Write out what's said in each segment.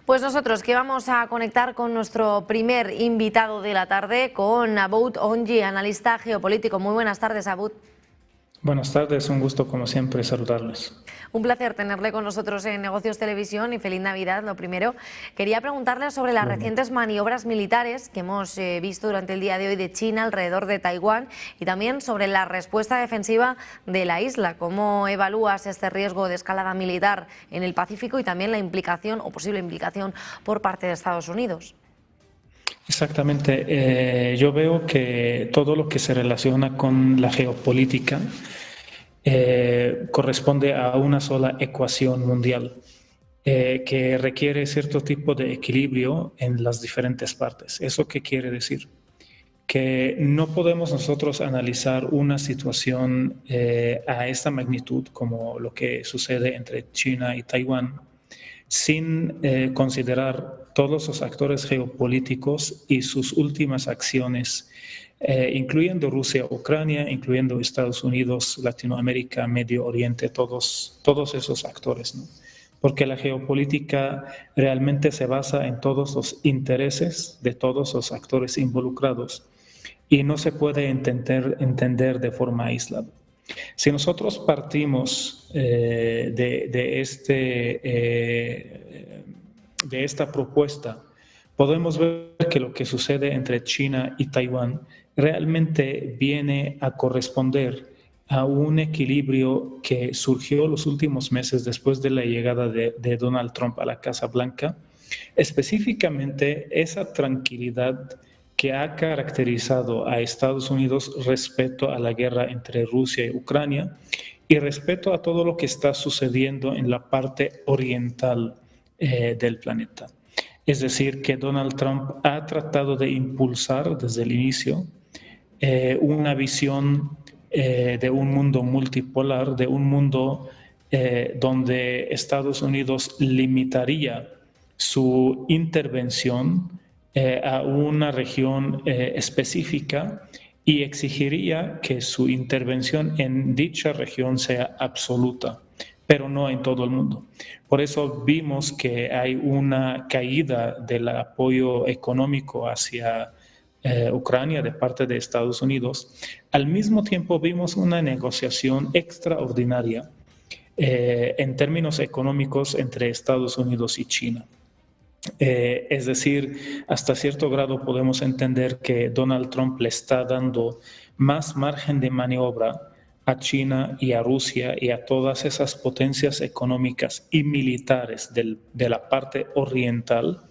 Pues nosotros que vamos a conectar con nuestro primer invitado de la tarde, con Aboud Ongi, analista geopolítico. Muy buenas tardes, Aboud. Buenas tardes, un gusto como siempre saludarles. Un placer tenerle con nosotros en Negocios Televisión y feliz Navidad, lo primero. Quería preguntarle sobre las recientes maniobras militares que hemos visto durante el día de hoy de China alrededor de Taiwán y también sobre la respuesta defensiva de la isla. ¿Cómo evalúas este riesgo de escalada militar en el Pacífico y también la implicación o posible implicación por parte de Estados Unidos? Exactamente, yo veo que todo lo que se relaciona con la geopolítica corresponde a una sola ecuación mundial que requiere cierto tipo de equilibrio en las diferentes partes. ¿Eso qué quiere decir? Que no podemos nosotros analizar una situación a esta magnitud como lo que sucede entre China y Taiwán sin considerar todos los actores geopolíticos y sus últimas acciones, incluyendo Rusia, Ucrania, incluyendo Estados Unidos, Latinoamérica, Medio Oriente, todos esos actores, ¿no? Porque la geopolítica realmente se basa en todos los intereses de todos los actores involucrados y no se puede entender de forma aislada. Si nosotros partimos de esta propuesta, podemos ver que lo que sucede entre China y Taiwán realmente viene a corresponder a un equilibrio que surgió los últimos meses después de la llegada de Donald Trump a la Casa Blanca, específicamente esa tranquilidad que ha caracterizado a Estados Unidos respecto a la guerra entre Rusia y Ucrania y respecto a todo lo que está sucediendo en la parte oriental del planeta. Es decir, que Donald Trump ha tratado de impulsar desde el inicio una visión de un mundo multipolar, de un mundo donde Estados Unidos limitaría su intervención a una región específica y exigiría que su intervención en dicha región sea absoluta, pero no en todo el mundo. Por eso vimos que hay una caída del apoyo económico hacia Ucrania de parte de Estados Unidos. Al mismo tiempo vimos una negociación extraordinaria en términos económicos entre Estados Unidos y China. Es decir, hasta cierto grado podemos entender que Donald Trump le está dando más margen de maniobra a China y a Rusia y a todas esas potencias económicas y militares de la parte oriental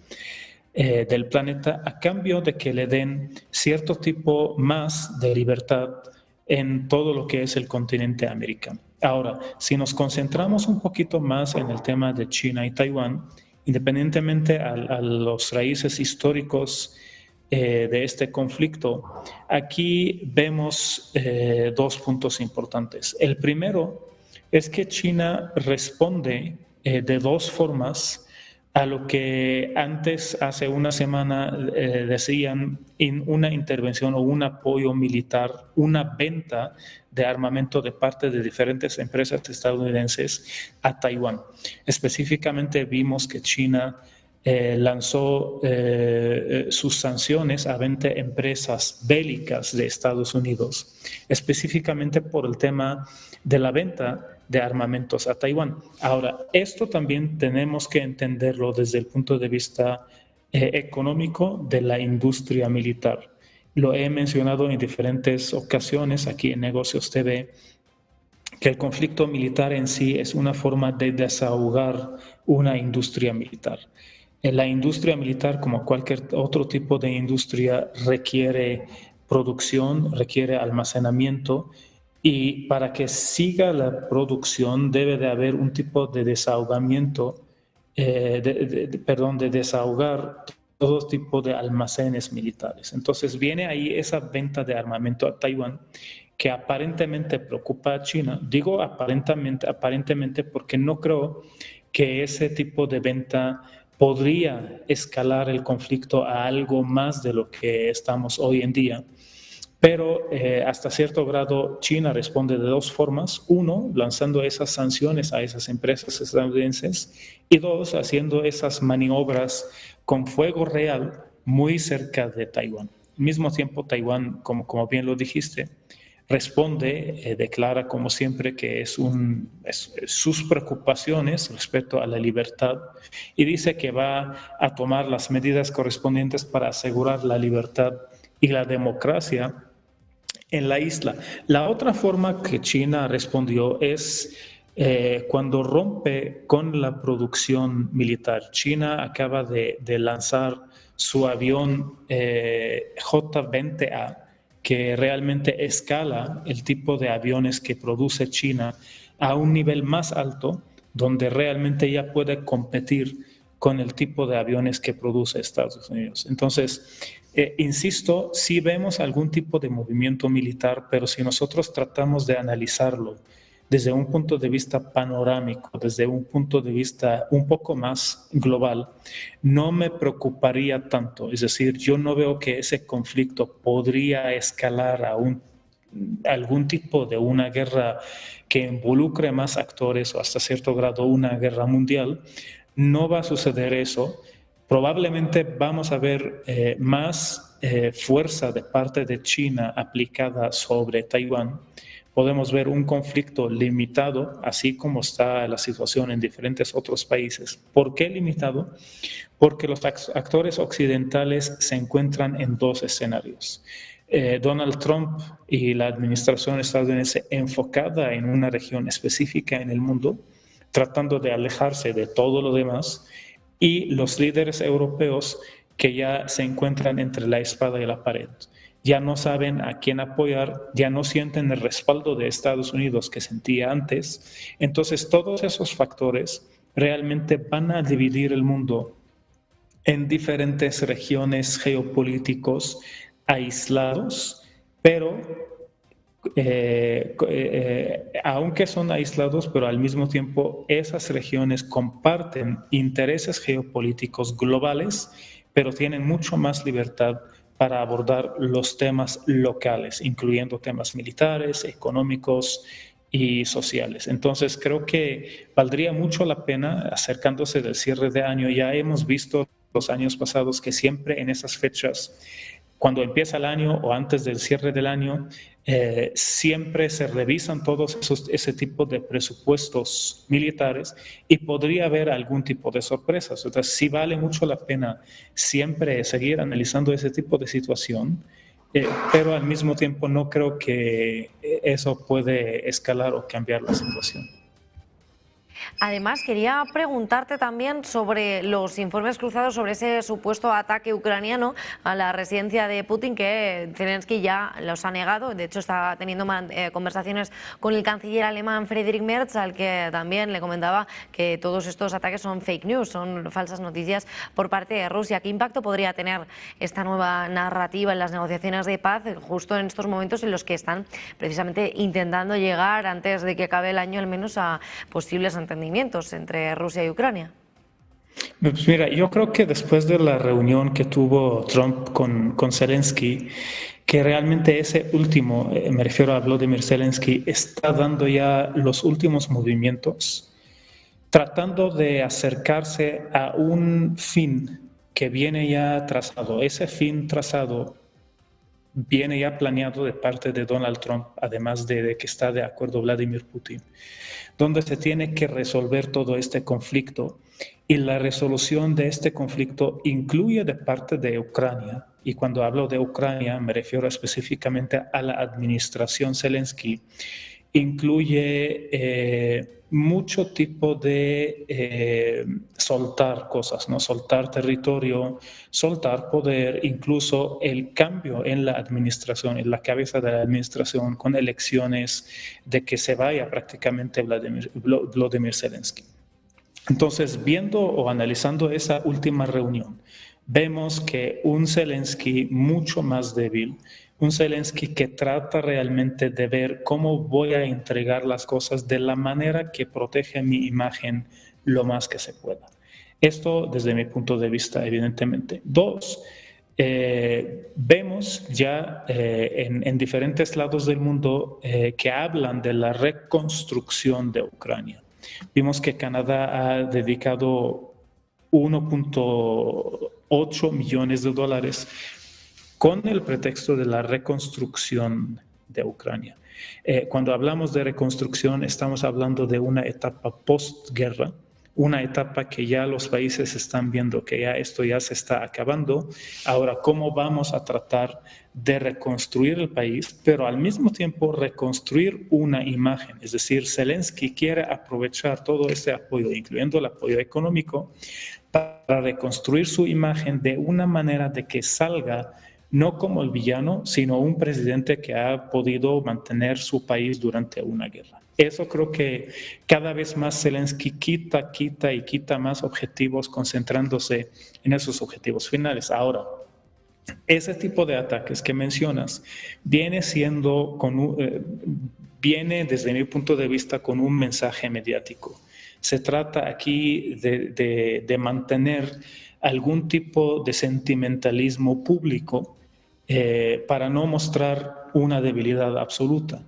del planeta a cambio de que le den cierto tipo más de libertad en todo lo que es el continente americano. Ahora, si nos concentramos un poquito más en el tema de China y Taiwán, independientemente a los raíces históricos de este conflicto, aquí vemos dos puntos importantes. El primero es que China responde de dos formas a lo que antes, hace una semana, decían en una intervención o un apoyo militar, una venta de armamento de parte de diferentes empresas estadounidenses a Taiwán. Específicamente vimos que China lanzó sus sanciones a 20 empresas bélicas de Estados Unidos, específicamente por el tema de la venta de armamentos a Taiwán. Ahora, esto también tenemos que entenderlo desde el punto de vista económico de la industria militar. Lo he mencionado en diferentes ocasiones aquí en Negocios TV, que el conflicto militar en sí es una forma de desahogar una industria militar. La industria militar, como cualquier otro tipo de industria, requiere producción, requiere almacenamiento, y para que siga la producción debe de haber un tipo de desahogamiento, de desahogar todo tipo de almacenes militares. Entonces viene ahí esa venta de armamento a Taiwán que aparentemente preocupa a China. Digo aparentemente porque no creo que ese tipo de venta podría escalar el conflicto a algo más de lo que estamos hoy en día. Pero hasta cierto grado China responde de dos formas. Uno, lanzando esas sanciones a esas empresas estadounidenses y dos, haciendo esas maniobras con fuego real muy cerca de Taiwán. Al mismo tiempo, Taiwán, como bien lo dijiste, responde, declara como siempre que sus preocupaciones respecto a la libertad y dice que va a tomar las medidas correspondientes para asegurar la libertad y la democracia en la isla. La otra forma que China respondió es cuando rompe con la producción militar. China acaba de lanzar su avión J-20A, que realmente escala el tipo de aviones que produce China a un nivel más alto, donde realmente ya puede competir con el tipo de aviones que produce Estados Unidos. Entonces, insisto, sí vemos algún tipo de movimiento militar, pero si nosotros tratamos de analizarlo desde un punto de vista panorámico, desde un punto de vista un poco más global, no me preocuparía tanto. Es decir, yo no veo que ese conflicto podría escalar a algún tipo de una guerra que involucre más actores o hasta cierto grado una guerra mundial. No va a suceder eso. Probablemente vamos a ver más fuerza de parte de China aplicada sobre Taiwán. Podemos ver un conflicto limitado, así como está la situación en diferentes otros países. ¿Por qué limitado? Porque los actores occidentales se encuentran en dos escenarios. Donald Trump y la administración estadounidense enfocada en una región específica en el mundo, tratando de alejarse de todo lo demás, y los líderes europeos que ya se encuentran entre la espada y la pared. Ya no saben a quién apoyar, ya no sienten el respaldo de Estados Unidos que sentía antes. Entonces, todos esos factores realmente van a dividir el mundo en diferentes regiones geopolíticos aislados, pero aunque son aislados, pero al mismo tiempo esas regiones comparten intereses geopolíticos globales, pero tienen mucho más libertad para abordar los temas locales, incluyendo temas militares, económicos y sociales. Entonces creo que valdría mucho la pena, acercándose del cierre de año. Ya hemos visto los años pasados que siempre en esas fechas, cuando empieza el año o antes del cierre del año, siempre se revisan todos ese tipo de presupuestos militares y podría haber algún tipo de sorpresas. Entonces, sí vale mucho la pena siempre seguir analizando ese tipo de situación, pero al mismo tiempo no creo que eso puede escalar o cambiar la situación. Además, quería preguntarte también sobre los informes cruzados sobre ese supuesto ataque ucraniano a la residencia de Putin, que Zelensky ya los ha negado. De hecho, está teniendo conversaciones con el canciller alemán Friedrich Merz, al que también le comentaba que todos estos ataques son fake news, son falsas noticias por parte de Rusia. ¿Qué impacto podría tener esta nueva narrativa en las negociaciones de paz justo en estos momentos en los que están precisamente intentando llegar, antes de que acabe el año, al menos a posibles entendimientos entre Rusia y Ucrania? Pues mira, yo creo que después de la reunión que tuvo Trump con Zelensky, que realmente ese último, me refiero a Volodymyr Zelensky, está dando ya los últimos movimientos, tratando de acercarse a un fin que viene ya trazado. Ese fin trazado viene ya planeado de parte de Donald Trump, además de que está de acuerdo Vladimir Putin, donde se tiene que resolver todo este conflicto, y la resolución de este conflicto incluye de parte de Ucrania, y cuando hablo de Ucrania me refiero específicamente a la administración Zelensky, incluye mucho tipo de soltar cosas, ¿no? Soltar territorio, soltar poder, incluso el cambio en la administración, en la cabeza de la administración, con elecciones, de que se vaya prácticamente Volodymyr Zelensky. Entonces, viendo o analizando esa última reunión, vemos que un Zelensky mucho más débil, un Zelensky que trata realmente de ver cómo voy a entregar las cosas de la manera que protege mi imagen lo más que se pueda. Esto desde mi punto de vista, evidentemente. Dos, Vemos ya en diferentes lados del mundo que hablan de la reconstrucción de Ucrania. Vimos que Canadá ha dedicado 1.8 millones de dólares con el pretexto de la reconstrucción de Ucrania. Cuando hablamos de reconstrucción, estamos hablando de una etapa postguerra, una etapa que ya los países están viendo que ya esto ya se está acabando. Ahora, ¿cómo vamos a tratar de reconstruir el país, pero al mismo tiempo reconstruir una imagen? Es decir, Zelensky quiere aprovechar todo este apoyo, incluyendo el apoyo económico, para reconstruir su imagen de una manera de que salga no como el villano, sino un presidente que ha podido mantener su país durante una guerra. Eso creo que cada vez más Zelensky quita más objetivos, concentrándose en esos objetivos finales. Ahora, ese tipo de ataques que mencionas viene desde mi punto de vista con un mensaje mediático. Se trata aquí de mantener algún tipo de sentimentalismo público para no mostrar una debilidad absoluta.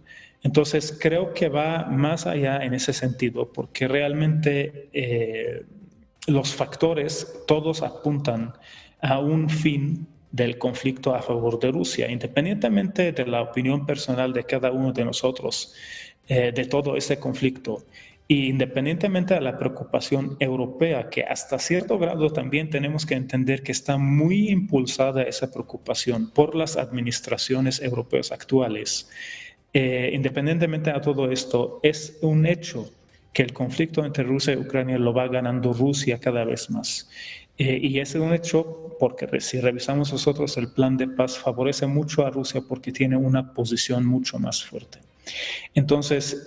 Entonces creo que va más allá en ese sentido, porque realmente los factores todos apuntan a un fin del conflicto a favor de Rusia, independientemente de la opinión personal de cada uno de nosotros de todo ese conflicto. Y independientemente de la preocupación europea, que hasta cierto grado también tenemos que entender que está muy impulsada esa preocupación por las administraciones europeas actuales, independientemente de todo esto, es un hecho que el conflicto entre Rusia y Ucrania lo va ganando Rusia cada vez más. Y es un hecho porque si revisamos nosotros el plan de paz favorece mucho a Rusia porque tiene una posición mucho más fuerte. Entonces,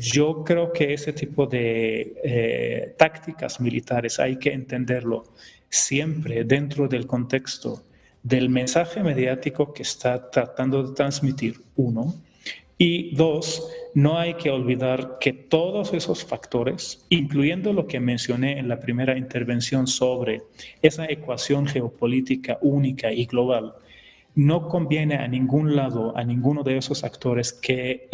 yo creo que ese tipo de tácticas militares hay que entenderlo siempre dentro del contexto del mensaje mediático que está tratando de transmitir, uno. Y dos, no hay que olvidar que todos esos factores, incluyendo lo que mencioné en la primera intervención sobre esa ecuación geopolítica única y global, no conviene a ningún lado, a ninguno de esos actores que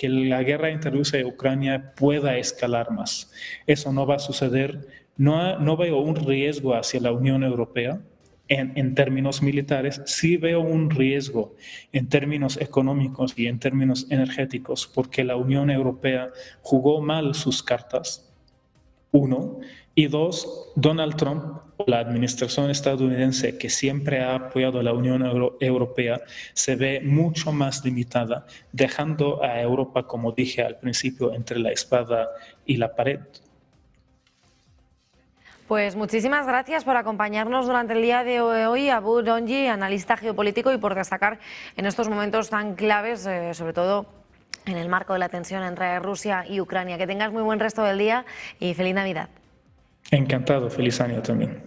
la guerra entre Rusia y Ucrania pueda escalar más. Eso no va a suceder. No veo un riesgo hacia la Unión Europea en términos militares. Sí veo un riesgo en términos económicos y en términos energéticos, porque la Unión Europea jugó mal sus cartas, uno. Y dos, Donald Trump, la administración estadounidense que siempre ha apoyado a la Unión Europea, se ve mucho más limitada, dejando a Europa, como dije al principio, entre la espada y la pared. Pues muchísimas gracias por acompañarnos durante el día de hoy, Abu Donji, analista geopolítico, y por destacar en estos momentos tan claves, sobre todo en el marco de la tensión entre Rusia y Ucrania. Que tengas muy buen resto del día y feliz Navidad. Encantado, feliz año también.